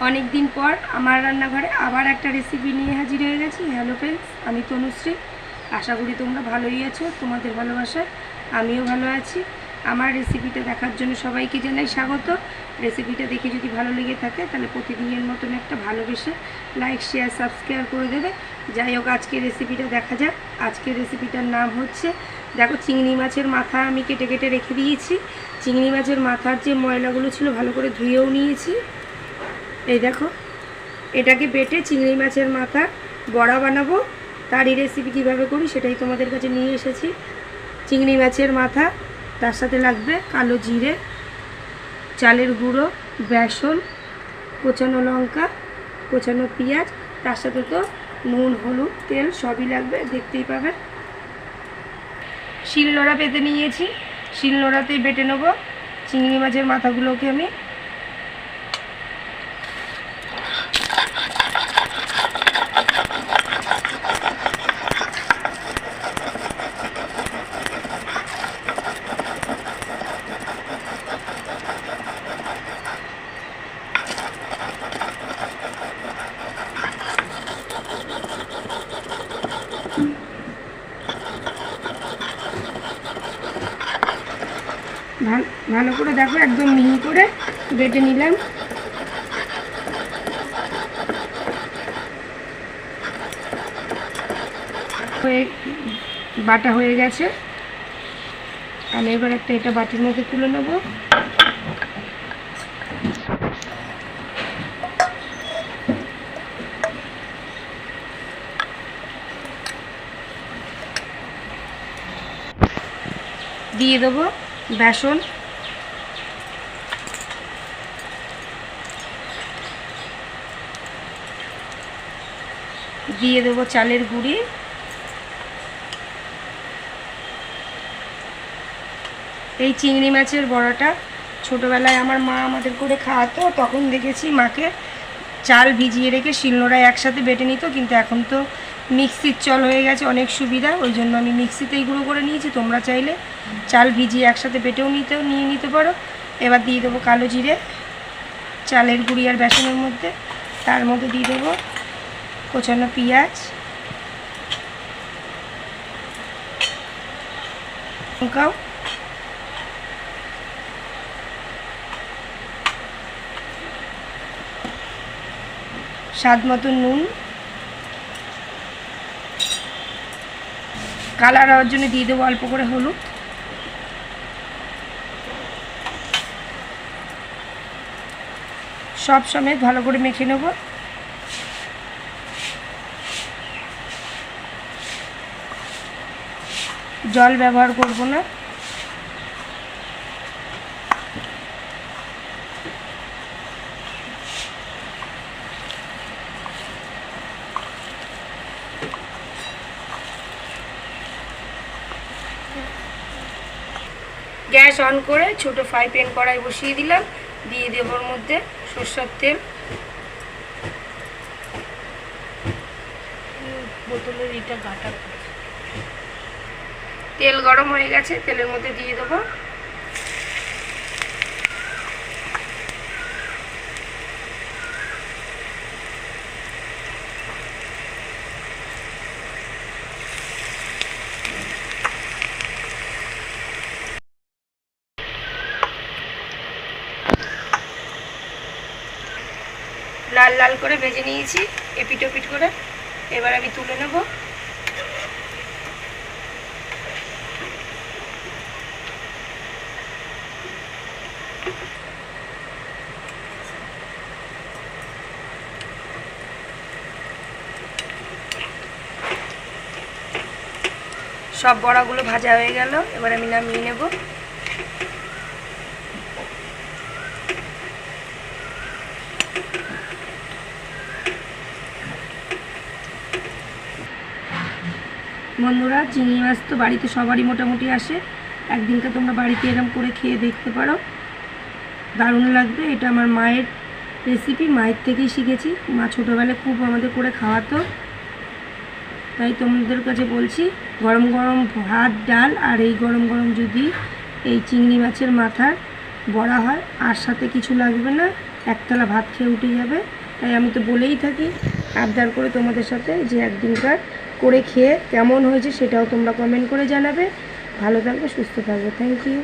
অনেক দিন পর আমার রান্নাঘরে আবার একটা রেসিপি নিয়ে হাজির হয়ে গেছি। হ্যালো ফ্রেন্ডস, আমি তনুশ্রী। আশা করি তোমরা ভালোই আছো। তোমাদের ভালোবাসায় আমিও ভালো আছি। আমার রেসিপিটা দেখার জন্য সবাইকে জানাই স্বাগত। রেসিপিটা দেখে যদি ভালো লেগে থাকে তাহলে প্রতিদিনের মতন একটা ভালোবেসে লাইক, শেয়ার, সাবস্ক্রাইব করে দেবে। যাই হোক, আজকের রেসিপিটা দেখা যাক। আজকের রেসিপিটার নাম হচ্ছে, দেখো, চিংড়ি মাছের মাথা আমি কেটে কেটে রেখে দিয়েছি। চিংড়ি মাছের মাথার যে ময়লাগুলো ছিল ভালো করে ধুয়েও নিয়েছি। এই দেখো, এটাকে বেটে চিংড়ি মাছের মাথা বড়া বানাবো। তারই রেসিপি কীভাবে করি সেটাই তোমাদের কাছে নিয়ে এসেছি। চিংড়ি মাছের মাথা, তার সাথে লাগবে কালো জিরে, চালের গুঁড়ো, বেসন, কোচানো লঙ্কা, কোচানো পেঁয়াজ, তার সাথে তো নুন, হলুদ, তেল সবই লাগবে, দেখতেই পাবে। শিলনোড়া পেতে নিয়েছি, শিলনোড়াতেই বেটে নেবো চিংড়ি মাছের মাথাগুলোকে আমি। ভালো করে দেখো, একদম মিহি করে বেটে নিলাম। বাটা হয়ে গেছে। আমি এবার এটা বাটির মধ্যে তুলে নেব। দিয়ে দেবো বেসন, দিয়ে দেবো চালের গুঁড়ি, এই চিংড়ি মাছের বড়াটা ছোটোবেলায় আমার মা আমাদের করে খাওয়াতো। তখন দেখেছি মাকে চাল ভিজিয়ে রেখে শিলনোড়ায় একসাথে বেটে নিত, কিন্তু এখন তো মিক্সির চল হয়ে গেছে, অনেক সুবিধা। ওই জন্য আমি মিক্সিতেই গুঁড়ো করে নিয়েছি। তোমরা চাইলে চাল ভিজিয়ে একসাথে বেটেও নিয়ে নিতে পারো। এবার দিয়ে দেবো কালো জিরে চালের গুঁড়ি আর বেসনের মধ্যে। তার মধ্যে দিয়ে দেবো কোচানো পেঁয়াজ, লঙ্কাও, স্বাদ মতো নুন, কালার হওয়ার জন্য দিয়ে দেবো অল্প করে হলুদ। সব সমেত ভালো করে মেখে নেব। জল ব্যবহার করব না। গ্যাস অন করে ছোট ফ্রাই প্যান কড়াই বসিয়ে দিলাম। দিয়ে দেব ওর মধ্যে সরষের তেল। বোতলের এটা গাটা, তেল গরম হয়ে গেছে, তেলের মধ্যে দিয়ে দেবো লাল লাল করে ভেজে নিয়েছি এপিট ওপিট করে। এবার আমি তুলে নেব। সব বড়াগুলো ভাজা হয়ে গেল, এবার আমি নামিয়ে নেব। বন্ধুরা, চিংড়ি মাছ তো বাড়িতে সবারই মোটামুটি আসে। একদিনকে তোমরা বাড়িতে এরকম করে খেয়ে দেখতে পারো, দারুণ লাগবে। এটা আমার মায়ের রেসিপি, মায়ের থেকেই শিখেছি। মা ছোটোবেলায় খুব আমাদের করে খাওয়াতো। তাই তোমাদের কাছে বলছি, গরম গরম ভাত, ডাল আর এই গরম গরম যদি এই চিংড়ি মাছের মাথার বড়া হয়, আর সাথে কিছু লাগবে না, একতলা ভাত খেয়ে উঠে যাবে। তাই আমি তো বলেই থাকি আবদার করে তোমাদের সাথে যে একদিনকার করে খেয়ে কেমন হয়েছে সেটাও তোমরা কমেন্ট করে জানাবে। ভালো থাকবে, সুস্থ থাকবে। Thank you.